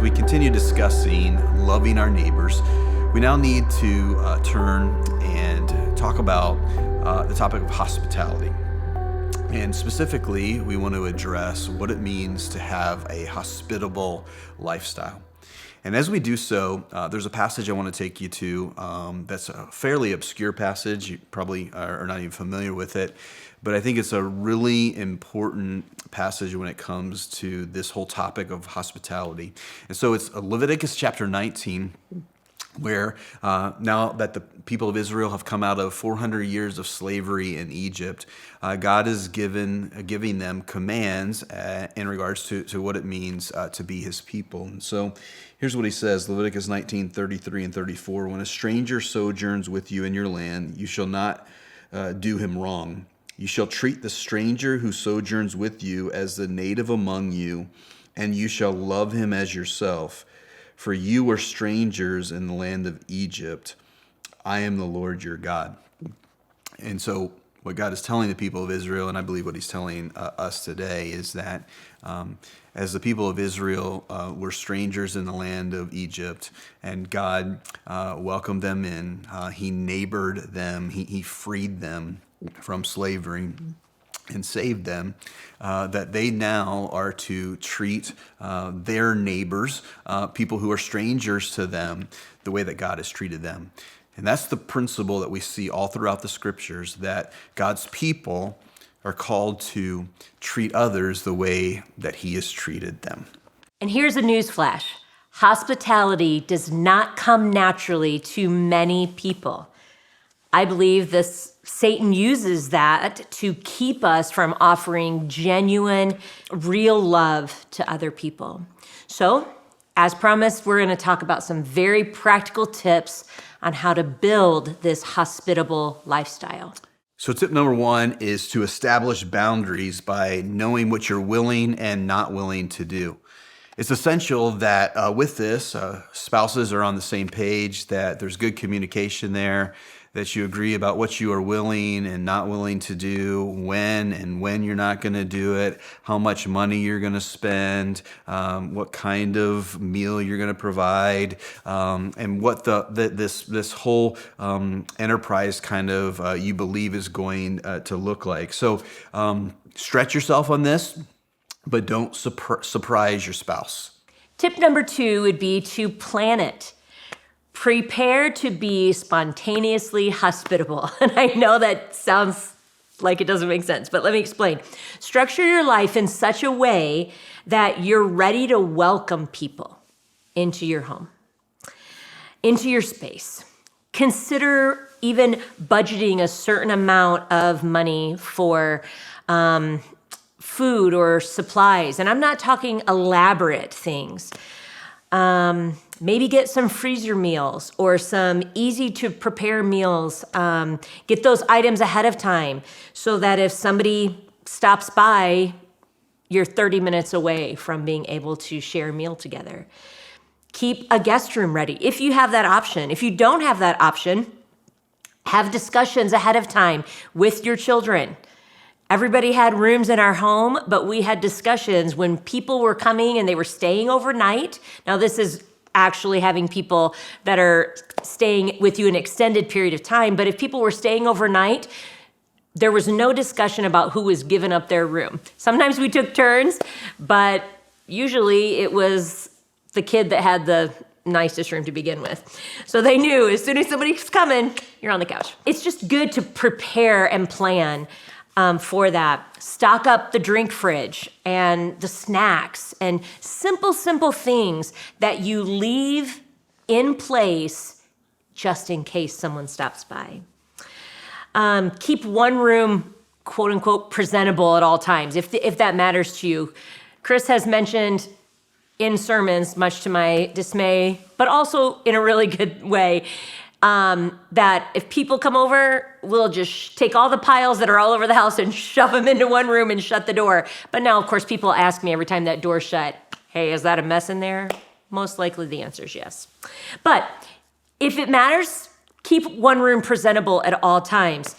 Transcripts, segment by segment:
we continue discussing loving our neighbors, we now need to turn and talk about the topic of hospitality. And specifically, we want to address what it means to have a hospitable lifestyle. And as we do so, there's a passage I want to take you to that's a fairly obscure passage. You probably are not even familiar with it, but I think it's a really important passage when it comes to this whole topic of hospitality. And so it's Leviticus chapter 19, where now that the people of Israel have come out of 400 years of slavery in Egypt, God is giving them commands in regards to what it means to be his people. And so here's what he says, Leviticus 19:33 and 34, when a stranger sojourns with you in your land, you shall not do him wrong. You shall treat the stranger who sojourns with you as the native among you, and you shall love him as yourself. For you were strangers in the land of Egypt. I am the Lord your God. And so what God is telling the people of Israel, and I believe what he's telling us today, is that as the people of Israel were strangers in the land of Egypt, and God welcomed them in, he neighbored them, he freed them from slavery and saved them, that they now are to treat their neighbors, people who are strangers to them, the way that God has treated them. And that's the principle that we see all throughout the scriptures, that God's people are called to treat others the way that he has treated them. And here's a news flash. Hospitality does not come naturally to many people. I believe Satan uses that to keep us from offering genuine, real love to other people. So, as promised, we're going to talk about some very practical tips on how to build this hospitable lifestyle. So tip number one is to establish boundaries by knowing what you're willing and not willing to do. It's essential that with this, spouses are on the same page, that there's good communication there, that you agree about what you are willing and not willing to do, when you're not going to do it, how much money you're going to spend, what kind of meal you're going to provide, and what this whole enterprise kind of you believe is going to look like. So stretch yourself on this, but don't surprise your spouse. Tip number 2 would be to plan it. Prepare to be spontaneously hospitable. And I know that sounds like it doesn't make sense, but let me explain. Structure your life in such a way that you're ready to welcome people into your home, into your space. Consider even budgeting a certain amount of money for food or supplies. And I'm not talking elaborate things. Maybe get some freezer meals or some easy to prepare meals. Get those items ahead of time so that if somebody stops by, you're 30 minutes away from being able to share a meal together. Keep a guest room ready if you have that option. If you don't have that option, have discussions ahead of time with your children. Everybody had rooms in our home, but we had discussions when people were coming and they were staying overnight. Now, this is actually having people that are staying with you an extended period of time, but if people were staying overnight, there was no discussion about who was giving up their room. Sometimes we took turns, but usually it was the kid that had the nicest room to begin with. So they knew as soon as somebody's coming, you're on the couch. It's just good to prepare and plan for that. Stock up the drink fridge and the snacks and simple things that you leave in place just in case someone stops by. Keep one room, quote unquote, presentable at all times, if that matters to you. Chris has mentioned in sermons, much to my dismay, but also in a really good way, that if people come over, we'll just take all the piles that are all over the house and shove them into one room and shut the door. But now, of course, people ask me every time that door's shut, hey, is that a mess in there? Most likely the answer is yes. But if it matters, keep one room presentable at all times.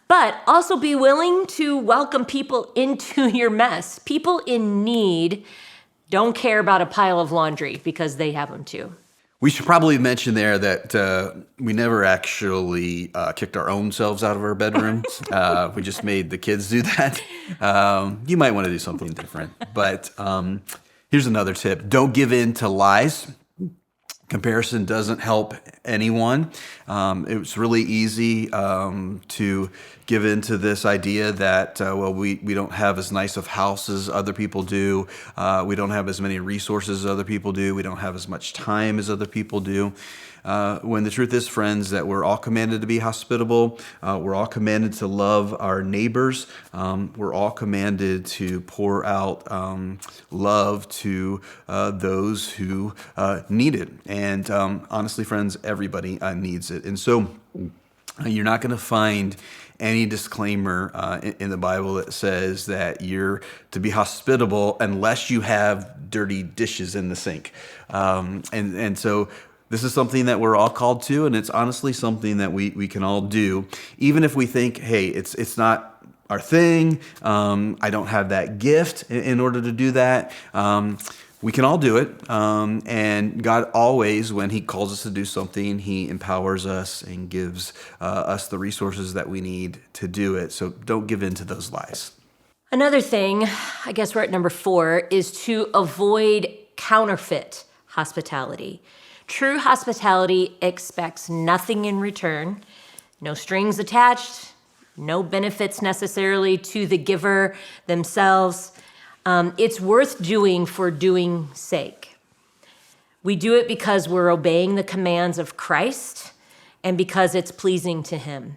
But also be willing to welcome people into your mess. People in need don't care about a pile of laundry because they have them too. We should probably mention there that we never actually kicked our own selves out of our bedrooms. We just made the kids do that. You might want to do something different. But here's another tip. Don't give in to lies. Comparison doesn't help anyone. It's really easy to give into this idea that, we don't have as nice of houses as other people do. We don't have as many resources as other people do. We don't have as much time as other people do. When the truth is, friends, that we're all commanded to be hospitable. We're all commanded to love our neighbors. We're all commanded to pour out love to those who need it. And honestly, friends, everybody needs it. And so you're not going to find any disclaimer in the Bible that says that you're to be hospitable unless you have dirty dishes in the sink. And so this is something that we're all called to, and it's honestly something that we can all do, even if we think, hey, it's not our thing. I don't have that gift in order to do that. We can all do it, and God always, when He calls us to do something, He empowers us and gives us the resources that we need to do it. So don't give in to those lies. Another thing, I guess we're at number 4, is to avoid counterfeit hospitality. True hospitality expects nothing in return, no strings attached, no benefits necessarily to the giver themselves. It's worth doing for doing's sake. We do it because we're obeying the commands of Christ and because it's pleasing to Him.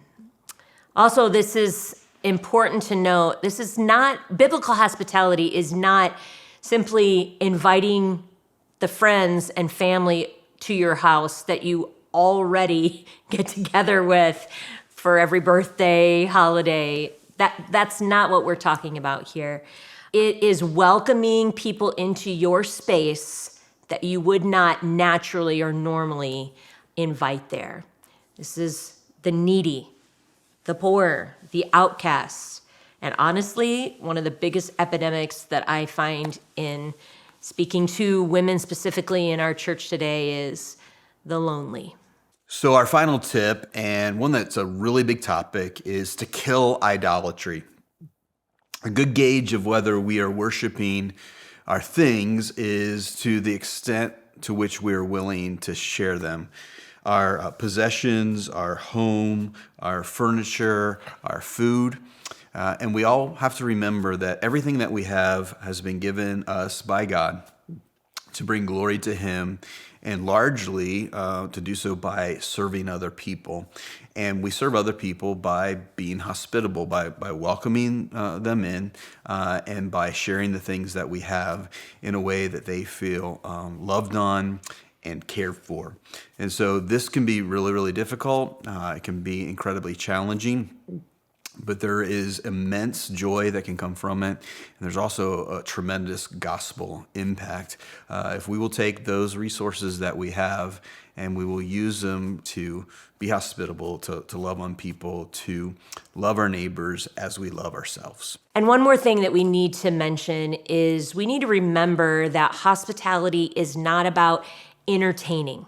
Also, this is important to note. Biblical hospitality is not simply inviting the friends and family to your house that you already get together with for every birthday, holiday. That's not what we're talking about here. It is welcoming people into your space that you would not naturally or normally invite there. This is the needy, the poor, the outcasts. And honestly, one of the biggest epidemics that I find in speaking to women specifically in our church today is the lonely. So our final tip, and one that's a really big topic, is to kill idolatry. A good gauge of whether we are worshiping our things is to the extent to which we are willing to share them. Our possessions, our home, our furniture, our food. And we all have to remember that everything that we have has been given us by God to bring glory to Him, and largely to do so by serving other people. And we serve other people by being hospitable, by welcoming them in, and by sharing the things that we have in a way that they feel loved on and cared for. And so this can be really, really difficult. It can be incredibly challenging. But there is immense joy that can come from it. And there's also a tremendous gospel impact. If we will take those resources that we have and we will use them to be hospitable, to love on people, to love our neighbors as we love ourselves. And one more thing that we need to mention is we need to remember that hospitality is not about entertaining.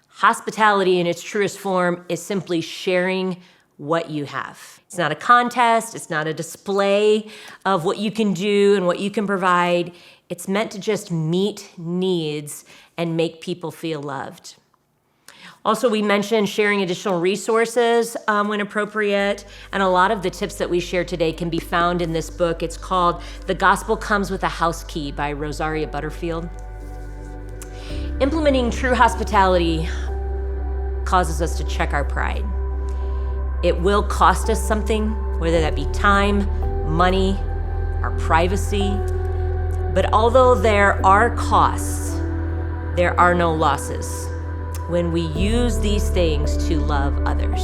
Hospitality in its truest form is simply sharing what you have. It's not a contest. It's not a display of what you can do and what you can provide. It's meant to just meet needs and make people feel loved. Also, we mentioned sharing additional resources when appropriate, and a lot of the tips that we share today can be found in this book. It's called The Gospel Comes with a House Key by Rosaria Butterfield. Implementing true hospitality causes us to check our pride. It will cost us something, whether that be time, money, our privacy. But although there are costs, there are no losses when we use these things to love others.